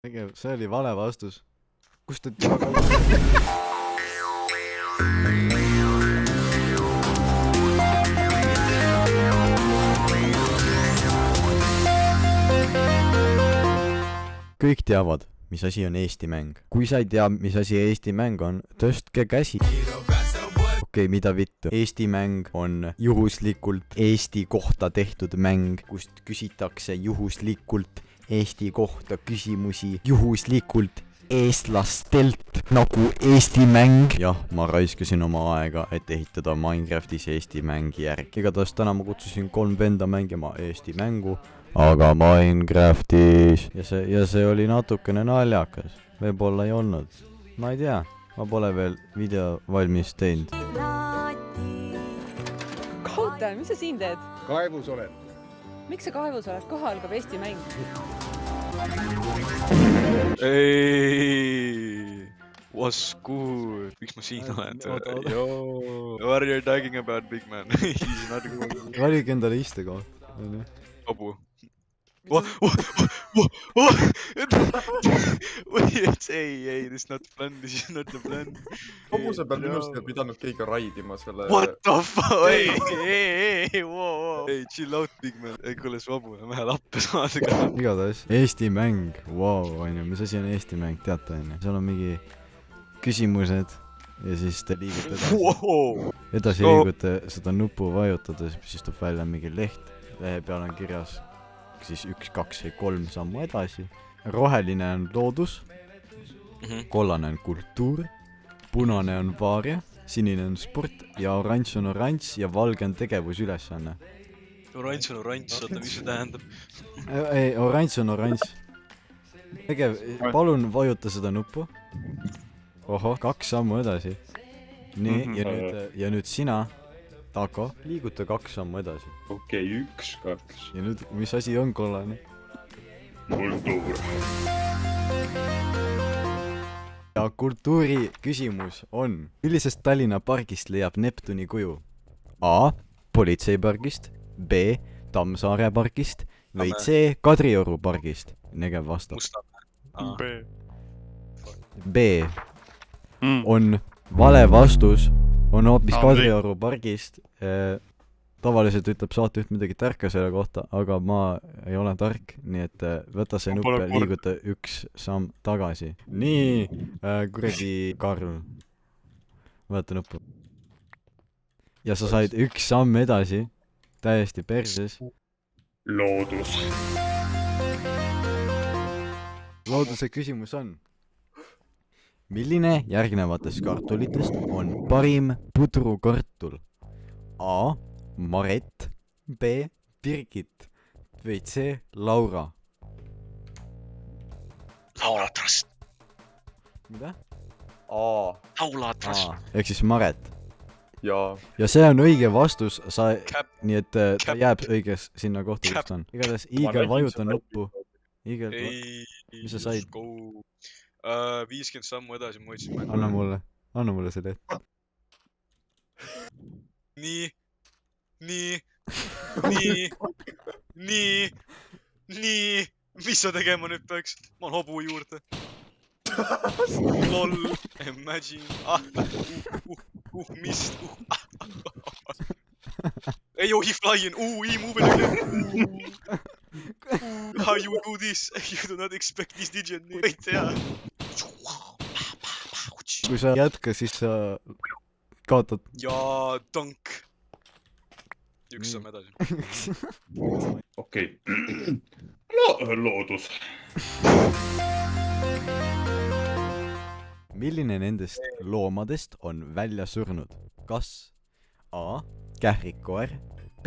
See oli vale vastus. Kust te kõik teavad, mis asi on Eesti mäng. Kui sa ei tea, mis asi Eesti mäng on, tõstke käsi. Okei, mida vittu? Eesti mäng on juhuslikult Eesti kohta tehtud mäng, kust küsitakse juhuslikult Eesti kohta küsimusi juhuslikult eestlastelt nagu Eesti mäng. Jah, ma raiskasin oma aega, et ehitada Minecraftis Eesti mängi järgi. Igatahes täna ma kutsusin 3 venda mängima Eesti mängu, aga Minecraftis. Ja see oli natukene naljakas. Võib-olla ei olnud. Ma ei tea. Ma pole veel video valmis teinud. Kautel, mis sa siin teed? Kaevus olen. Miks sa kaevus oled? Koha algab Eesti mäng. Hey, what's good? Miks ma siin olen? Yo, what are you talking about, big man? He's not good. Valige endale istekoht. Abu. Ei, this is not plan, this is not the plan. Hobuse peal minust ei pidanud keegi raidima selle... What the fuck? Ei, wow. Ei, chill out, big man. Ei, kuule, su abu on vähe lappe saada ka. Igatahes, Eesti mäng, wow, onju, mis asi on Eesti mäng, teate onju. Seal on mingi küsimused ja siis te liigute edasi. Edasi liigute seda nupu vajutades, siis tuleb välja mingi leht. Lehe peal on kirjas siis 1, 2 või 3 sammu edasi. Roheline on loodus, kollane on kultuur, punane on vaaria, sinine on sport ja oranž on oranž ja valge on tegevusülesanne. Oranž on oranž, oota, mis see tähendab? Ei, oranž on oranž. Palun vajuta seda nuppu. Oho, 2 sammu edasi. Nii, ja nüüd sina, Tako, liiguta 2 sammu edasi. Okei, 1, 2. Ja nüüd, mis asi on kollane? Kultuur. Ja kultuuri küsimus on, millisest Tallinna pargist leiab Neptuni kuju? A. Politseipargist, B. Tammsaare pargist või C. Kadrioru pargist? Negev vastab. B. On vale vastus. On hoopis Kadrioru pargist. Tavaliselt ütleb saatejuht midagi tarka selle kohta, aga ma ei ole tark, nii et võta see nupp ja liiguta 1 samm tagasi. Nii, kuradi Karl. Võta nuppu. Ja sa said 1 samm edasi, täiesti perses. Loodus. Looduse küsimus on. Milline järgnevatest kartulitest on parim pudrukartul? A. Maret, B. Birgit või C. Laura? Laulatras. Mida? A. Laulatras. Ehk siis Maret. Ja see on õige vastus, nii et ta jääb õiges sinna kohta, kus ta on. Igatahes Iigel vajuta nuppu. Iigel, mis sa said? 50 sammu edasi, ma võtsin mängu. Anna mulle see leht. Nii. Mis sa tegema nüüd peaks? Ma on hobu juurde. Lol, imagine. Mist. Ei, he flying. He moving again. How you do this? You do not expect this, did you? Wait, yeah. Kui sa jätka, siis sa kaotad. Ja tank. 1 samm edasi. okei. Loodus. Milline nendest loomadest on välja surnud? Kas A. Kährikkoer, B.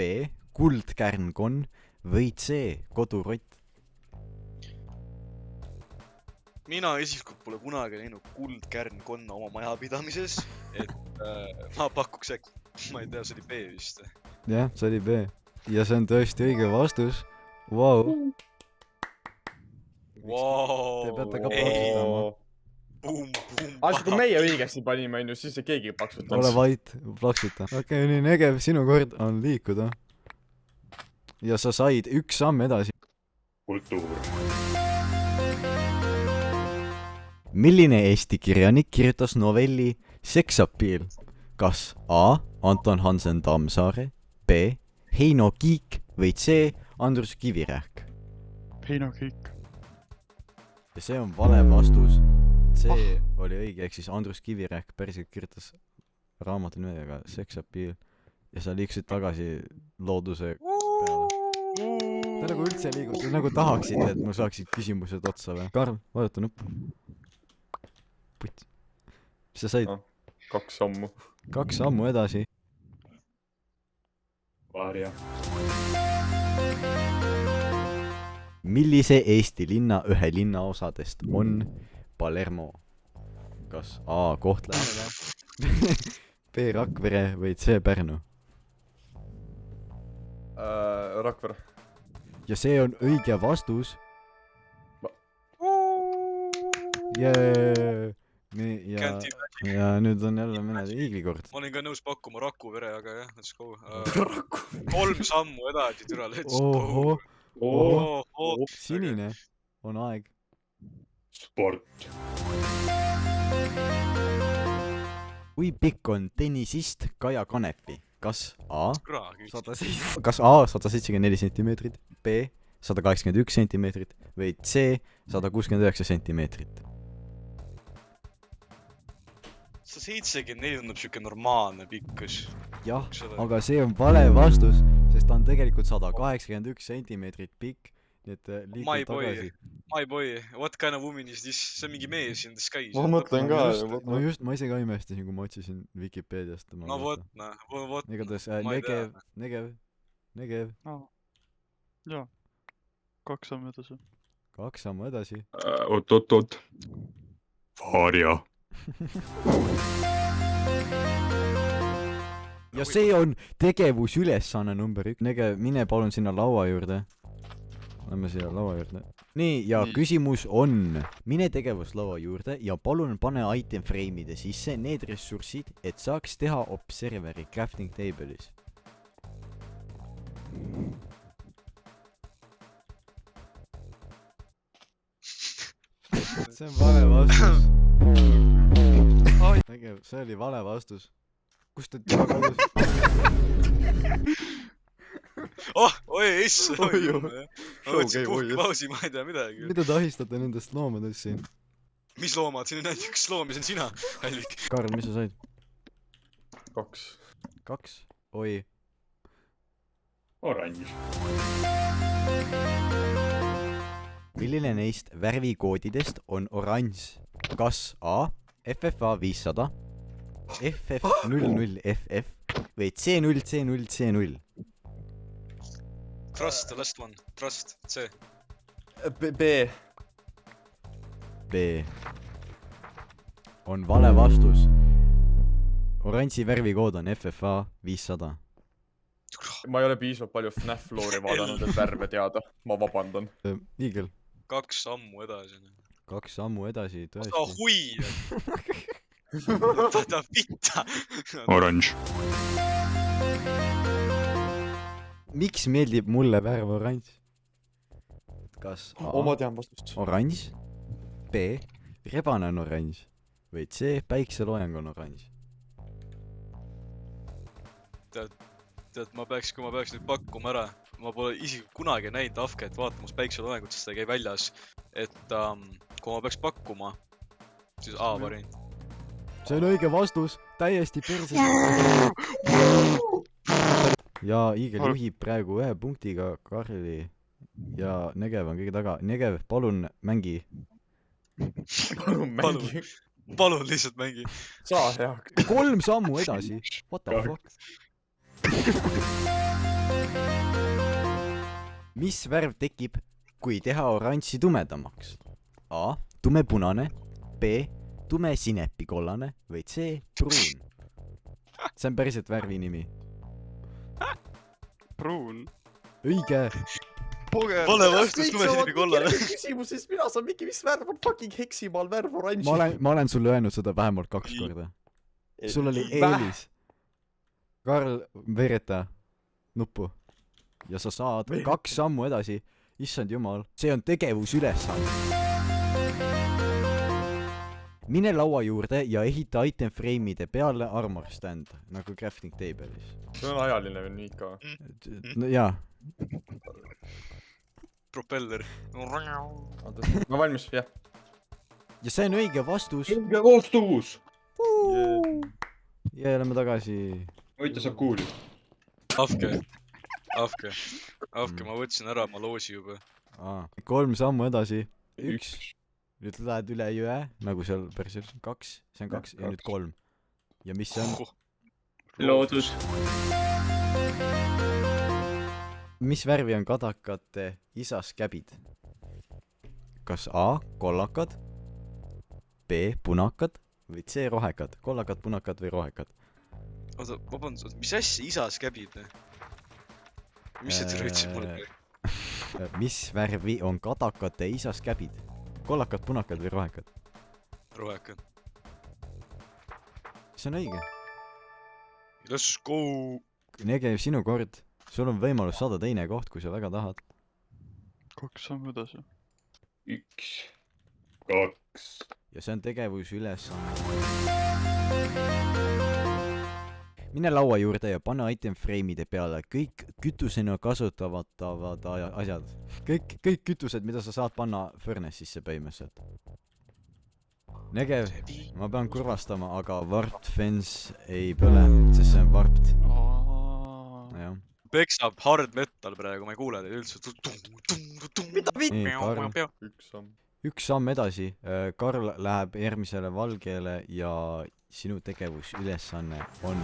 Kuldkärnkonn või C. Kodurott? Mina isiklikult pole kunagi näinud kuldkärnkonna oma majapidamises, et ma pakuks äkki, ma ei tea, see oli B vist. Jah, see oli B. Ja see on tõesti õige vastus. Vau. Te peate ka plaksutama. Aga kui meie õigesti panime, siis keegi plaksutaks. Ole vait, plaksuta. Okei, nii Negev, sinu kord on liikuda. Ja sa said 1 samm edasi. Kultuur. milline Eesti kirjanik kirjutas novelli Seksappiil? Kas A. Anton Hansen Tammsaare, B. Heino Kiik või C. Andrus Kivirähk? Heino Kiik. Ja see on vale vastus. C oli õige, ehk siis Andrus Kivirähk päriselt kirjutas raamatu nimedega Seksappiil ja sa liiksid tagasi looduse peale. Te nagu üldse liigud, te nagu tahaksite, et mul saaksid küsimused otsa või? Karl, vajuta nuppu. Putt. Mis sa said? 2 sammu. 2 sammu edasi. Varia. Millise Eesti linna ühe linnaosadest on Palermo? Kas A. Kohtla-Järve, B. Rakvere või C. Pärnu? Rakvere. Ja see on õige vastus. Jee. Nii, ja nüüd on jälle mõned iiglikord. Ma olin ka nõus pakkuma Rakuvere, aga jah, let's go. 3 sammu edasi, türa, let's go. Oho. Sinine on aeg. Sport. Kui pikk on tennisist Kaia Kanepi? Kas A. Kraagi. Kas A 174 sentimeetrit, B 181 sentimeetrit või C 169 sentimeetrit? 174 tundub siuke normaalne pikkus. Jah, aga see on vale vastus, sest ta on tegelikult 181 sentimeetrit pikk, nii et liigub tagasi. My boy, what kind of woman is this? See on mingi mees in the sky. Ma mõtlen ka. Ma ise ka imestasin, kui ma otsisin Vikipeediast. No vot. Igatahes Negev. Jaa. 2 sammu edasi. 2 sammu edasi. Oot. Varia. Ja see on tegevusülesanne number 1. Negev, mine palun sinna laua juurde. Lähme siia laua juurde. Nii, ja küsimus on, mine tegevuslaua juurde ja palun pane item frame'ide sisse need ressursid, et saaks teha observeri crafting table'is. See on vale vastus. Negev, see oli vale vastus. Kust ta teha kadus? Oi, issand. Ma võtsin puhkpausi, ma ei tea midagi. Mida te ahistate nendest loomadest siin? Mis loomad? Siin on ainult üks loom ja see on sina, Helvik. Karl, mis sa said? 2. 2? Oi. Oranž. Milline neist värvikoodidest on oranž? Kas A. FFA 500, FF00FF või C0C0C0? Trust, the last one. Trust, C. B. B. On vale vastus. Oranži värvikood on FFA 500. Ma ei ole piisavalt palju FNAF loori vaadanud, et värve teada. Ma vabandan. Igel. 2 sammu edasi. 2 sammu edasi, tõesti. Oota, hui! Ta pitta! Oranž. Miks meeldib mulle värv oranž? Kas A. Ma tean vastust. Oranž, B. Rebane on oranž või C. Päikseloojang on oranž? Tead, kui ma peaks nüüd pakkuma ära, ma pole isegi kunagi näinud Afket vaatamas päikseloojangut, sest ta käi väljas, et kui ma peaks pakkuma, siis A variant. See on õige vastus, täiesti perses. Ja Igel juhib praegu 1 punktiga Karli ja Negev on kõige taga. Negev, palun mängi. Palun lihtsalt mängi. Saa hea. 3 sammu edasi. What the fuck? Mis värv tekib, kui teha oranži tumedamaks? A. Tumepunane, B. Tume sinepikollane või C. Pruun? See on päriselt värvi nimi. Pruun. Õige. Vale vastus, tume sinepikollane. Küsimuses mina saan mingi, mis värv on fucking Heximaal värv oranži. Ma olen sulle öelnud seda vähemalt 2 korda. Sul oli eelis. Karl, veereta nuppu. Ja sa saad 2 sammu edasi. Issand jumal. See on tegevusülesanne. mine laua juurde ja ehita item frame'ide peale armor stand nagu crafting table'is. see on ajaline veel nii ka. No jaa. Propeller. ma valmis, jah. Ja see on õige vastus. õige vastus! Ja oleme tagasi. Võita saab kuuli. Afke, ma võtsin ära, ma loosi juba. 3 sammu edasi. 1. Nüüd lähed üle jõe, nagu seal persil. 2, see on 2 ja nüüd 3. Ja mis see on? Loodus. Mis värvi on kadakate isas käbid? Kas A. Kollakad, B. Punakad või C. Rohekad? Kollakad, punakad või rohekad? Oota, vabandust, mis asja isas käbid? Mis see teile ütlesid mulle? Mis värvi on kadakate isas käbid? Kollakad, punakad või rohekad? Rohekad. See on õige. Let's go! Negev, sinu kord. Sul on võimalus saada teine koht, kui sa väga tahad. 2 sammu edasi. 1, 2. Ja see on tegevus ülesanne. Mine laua juurde ja pane item frame'ide peale kõik kütusena kasutavatavad asjad. Kõik kütused, mida sa saad panna furnace'isse põhimõtteliselt. Negev, ma pean kurvastama, aga warped fence ei põle, sest see on warped. Jah. Peksab hard metal praegu, ma ei kuule teid üldse. Nii, Karl. 1 samm. 1 samm edasi. Karl läheb järgmisele valgele ja sinu tegevusülesanne on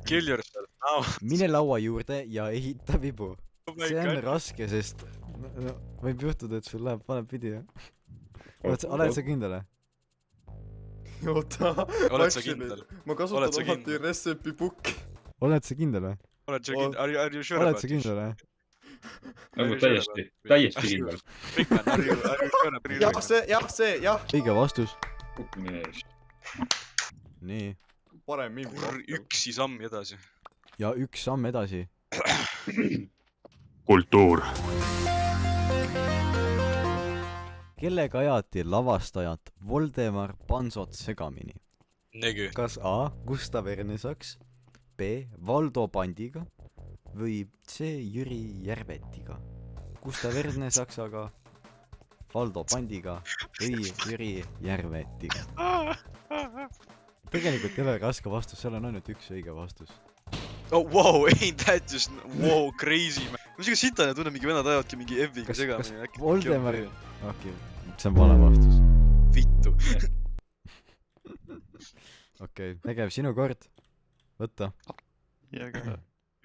Kill yourself now. mine laua juurde ja ehita vibu. See on raske, sest võib juhtuda, et sul läheb valepidi, jah? Oled sa kindel, Oota. Oled sa kindel? Ma kasutan alati recipe book'i. Oled sa kindel, Oled sa kindel? Are you sure Oled about sa this? kindel, Nagu täiesti kindel. Bigman, are you sure about this? jah. Õige vastus. Kukkumine ees. Nii. Parem mingi. Üksi samm edasi. Ja 1 samm edasi. Kultuur. Kellega ajati lavastajat Voldemar Pansot segamini? Negi. Kas A. Gustav Ernesaks, B. Valdo Pandiga või C. Jüri Järvetiga? Gustav Ernesaksaga, Valdo Pandiga või Jüri Järvetiga? Tegelikult ei ole raske vastus, seal on ainult 1 õige vastus. Oh wow, ain't that just wow crazy man. Mis ega sitane tunne, mingi venad ajavadki mingi F-iga segamini. Voldemar... Okei, see on vale vastus. Vittu. Okei, Negev, sinu kord. Võtta. Jääge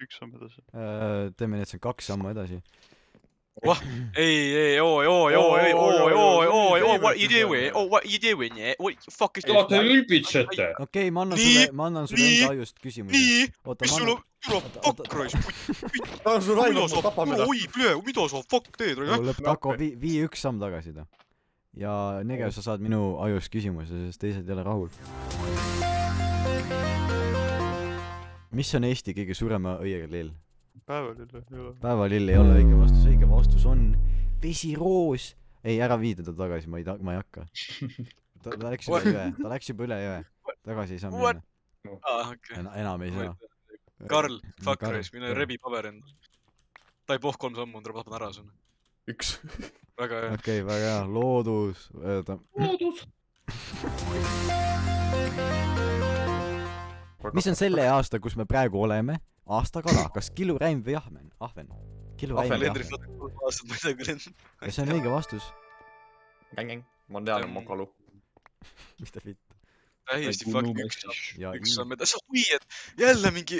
1 samm edasi. Teeme nii, et see on 2 sammu edasi. Ei, what you doing? What you doing, yeah? What the fuck is Te lüpitsete. Okei, ma annan sulle enda ajust küsimuse. Nii, Oota, mis ma sul annan... on fuck raisk? Ta on sul ainult, ma tapan mida. Oi, plee, mida sa fuck teed? Kako, vii 1 samm tagasi ta. Ja Negev, sa saad minu ajust küsimuse, sest teised ei ole rahul. Mis on Eesti kõige suurema õielill? Päevalill ei ole. Päevalill ei ole õige vastus. Õige vastus on vesiroos. Ei, ära viida ta tagasi, ma ei hakka. Ta läks juba üle jõe. Ta läks juba üle jõe. Tagasi ei saa minna. Enam ei saa. Karl, fuck raisk, mine rebi paber enda. Ta ei 3 sammu, ta tapan ära sunne. 1. Väga hea. Okei, väga hea. Loodus. Loodus. Mis on selle aasta, kus me praegu oleme? Aastakala. Kas kiluräim või ahven? Kiluräim või ahven? Ja see on õige vastus. Ma tean oma kalu. Mida vitt? Täiesti fuck 1 samm edasi. Oi, et jälle mingi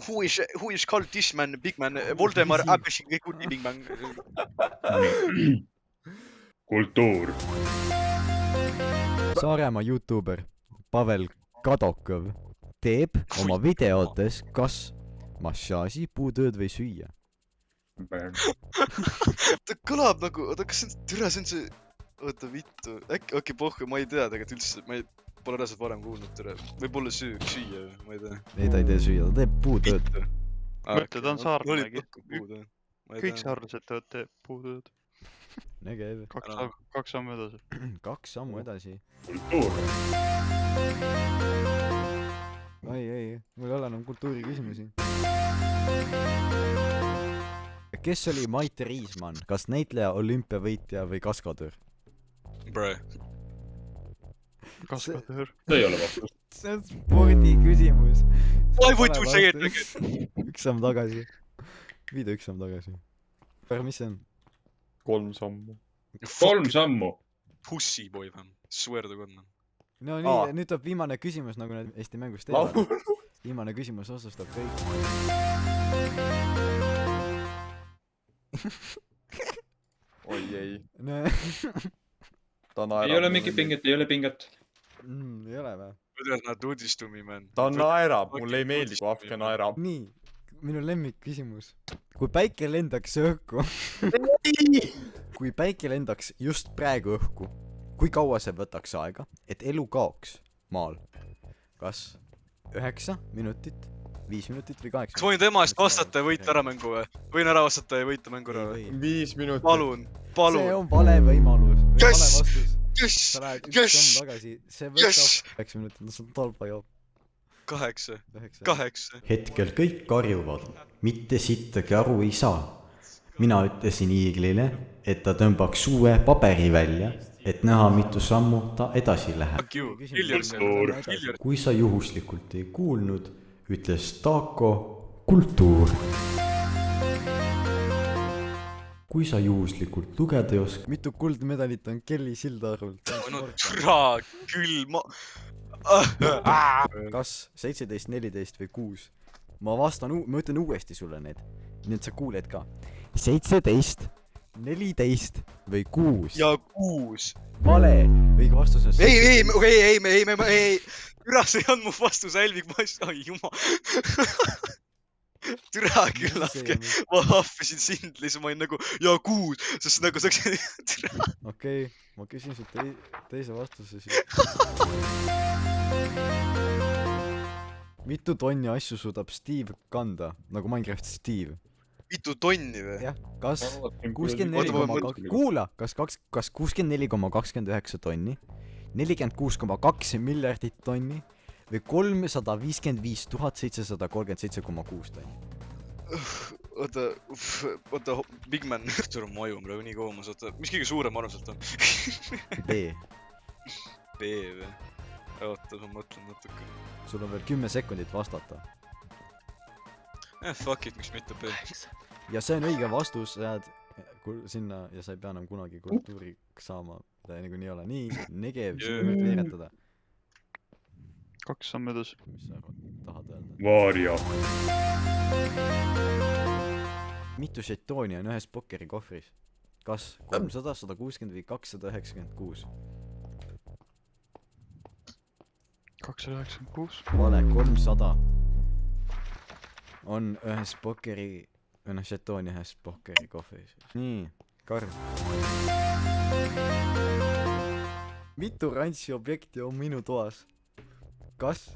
who is called this man, big man, Voldemar, Abishing, big man. Kultuur. Saaremaa YouTuber Pavel Kadokov teeb oma videotes kas massaaži, puutööd või süüa. Ta kõlab nagu, oota, kas see on, türa, see on see, oota, vittu, äkki, okei, pohku, ma ei tea tegelikult üldse, ma pole reaalselt varem kuulnud, türa, võib-olla süüa, ma ei tea. Ei, ta ei tee süüa, ta teeb puutööd. Mõtle, ta on saarnegi. Kõik saarlased teevad puutööd. Negev . kaks sammu edasi . 2 sammu edasi . kultuur . ei , mul ei ole enam kultuuri küsimusi . kes oli Mait Riismann , kas näitleja , olümpiavõitja või kaskadör ? Bro . kaskadöör . see ei ole vastus . see on spordi küsimus . Why would you say it again ? 1 samm tagasi . Viida 1 samm tagasi . mis see on ? 3 sammu . 3 sammu . Pussy boy fam . Swear to god man . no nii , nüüd tuleb viimane küsimus , nagu need Eesti mängust teevad . laul . viimane küsimus otsustab kõik . oi ei , no ta naerab . ei ole mingit pinget , ei ole pinget . ei ole vä ? kuidas nad uudistumi man . ta naerab , mulle ei meeldi , kui Afke naerab . nii , minu lemmikküsimus . kui päike lendaks õhku , kui päike lendaks just praegu õhku , kui kaua see võtaks aega , et elu kaoks maal ? kas 9 minutit , 5 minutit või 8 kas ma võin tema eest vastata ja võita ära mängu või ? võin ära vastata ja võita mängu ära või ? 5 minutit . palun , see palun . on vale võimalus . Yes! vale vastus . Yes! sa lähed 1 Yes! samm tagasi , see võtab Yes! 9 minutit , see on talpa joop . 8 , 9 . 8 . hetkel kõik karjuvad , mitte sittagi aru ei saa . mina ütlesin Iiglile , et ta tõmbaks uue paberi välja , et näha , mitu sammu ta edasi läheb . Fuck you , kill yourself . Kill yourself . kui sa juhuslikult ei kuulnud , ütles Taako kultuur . kui sa juhuslikult lugeda ei oska . mitu kuldmedalit on Kelly Sildarult ? no türa küll , ma . kas 17 , 14 või 6 ? ma vastan , ma ütlen uuesti sulle need , nii et sa kuuled ka . 17 , 14 või 6 . ja 6 . vale , õige vastus on ei , türa , see ei olnud mu vastus , Elvik , ma ei , ai jumal . türa küll , ma happisin sind lihtsalt , ma olin nagu ja 6, sest nagu sa oleks . okei , ma küsin sult teise vastuse siis . mitu tonni asju suudab Steve kanda , nagu Minecraft Steve ? mitu tonni või ? jah , kas 64 Oota, ma koma , kuula , kas 64,29 tonni , 46,2 miljardit tonni või 355 737,6 tonni ? oota , Big Man , türa mu aju on praegu nii koomas , oota , mis kõige suurem arv sealt on ? B , B või ? oota , ma mõtlen natuke . sul on veel 10 sekundit vastata . Fuck it , miks mitte B ? ja see on õige vastus , jääd sinna ja sa ei pea enam kunagi kultuuriks saama , ta niikuinii ei ole . nii , Negev , sinu kord veeretada . 2 sammu edasi . mis sa tahad öelda ? Vaarja . mitu žetooni on ühes pokkerikohvris ? kas 300 , 160 või 296 ? 296 . vale , 300 on ühes žetooni ühes pokkerikohvris . nii , Karl . mitu ranši objekti on minu toas ? kas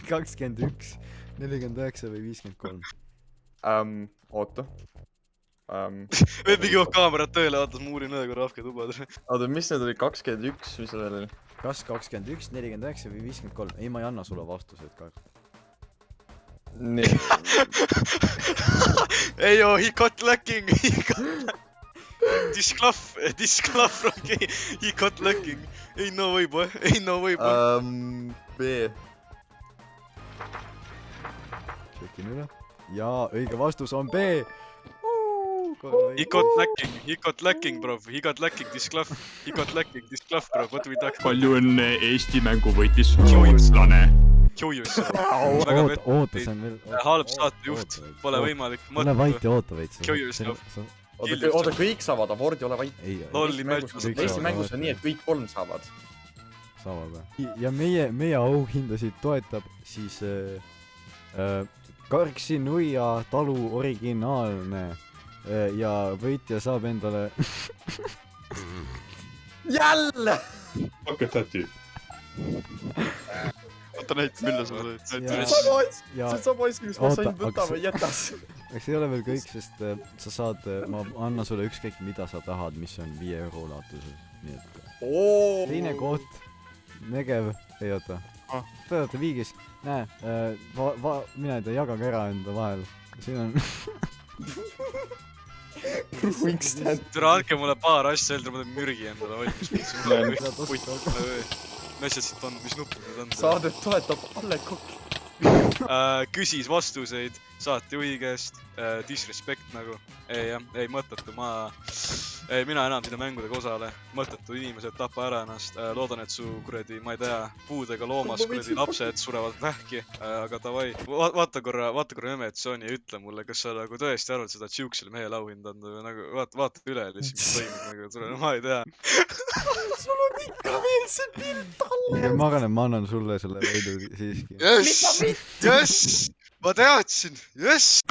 21 , 49 või 53 ? oota . veel mingi kaamerad tööle , vaatas , ma uurin õe korra Afke tuba . oota , mis need oli , 21 , mis seal oli ? kas 21 , 49 või 53 ? ei , ma ei anna sulle vastuseid , Karl . nii , ei joo , he got lacking , he got . Disclav from gay , he got lacking . ei no way boy , ei no way boy . B . tšekin üle . ja õige vastus on B . He got lacking bro , he got lacking , Disclav , he got lacking , Disclav bro , what do we talk ? palju õnne , Eesti mängu võitis rootslane . Joojus , väga vett . oota , see on veel . halb saatejuht , pole võimalik . ole vait ja oota veits . Kill yourself. oota , kõik saavad , Avordi ole vait . ei , Lolli Eesti mängus on nii , et kõik 3 saavad . saavad või ? ja meie auhindasid toetab siis Karksi Nuia talu originaalne ja võitja saab endale jälle . paketati . oota , näita , millal sa Ja- oled . sama asi , ja see on sama asi , mis ma Oota, sain aga võta see- või jätas . eks ei ole veel kõik, sest sa saad, ma annan sulle ükskõik mida sa tahad, mis on 5 euro ulatuses, nii et teine koht, Negev, ei oota, te olete viigis, näe, mina ei tea, jagage ära enda vahel, siin on Tere, andke mulle paar asja, ma teen mürgi endale valmis. Mis asjad siit on, mis nupud need on? Saadet toetab Alle Kokk. Küsis vastuseid saatejuhi käest, disrespect nagu. Ei mõttetu, mina enam sinna mängudega osale. Mõttetu inimesed tapa ära ennast. Loodan, et su kuradi, ma ei tea, puudega loomas kuradi lapsed surevad vähki. Aga davai, vaata korra Memetsooni ja ütle mulle, kas sa nagu tõesti arvad seda Tšuksile mehe lauhind on. Nagu, vaata üle lihtsalt, mis toimub nagu, ma ei tea. Sul on ikka veel see pilt alle. ma arvan, et ma annan sulle selle võidu siiski. Yes! Ma teadsin! Yes!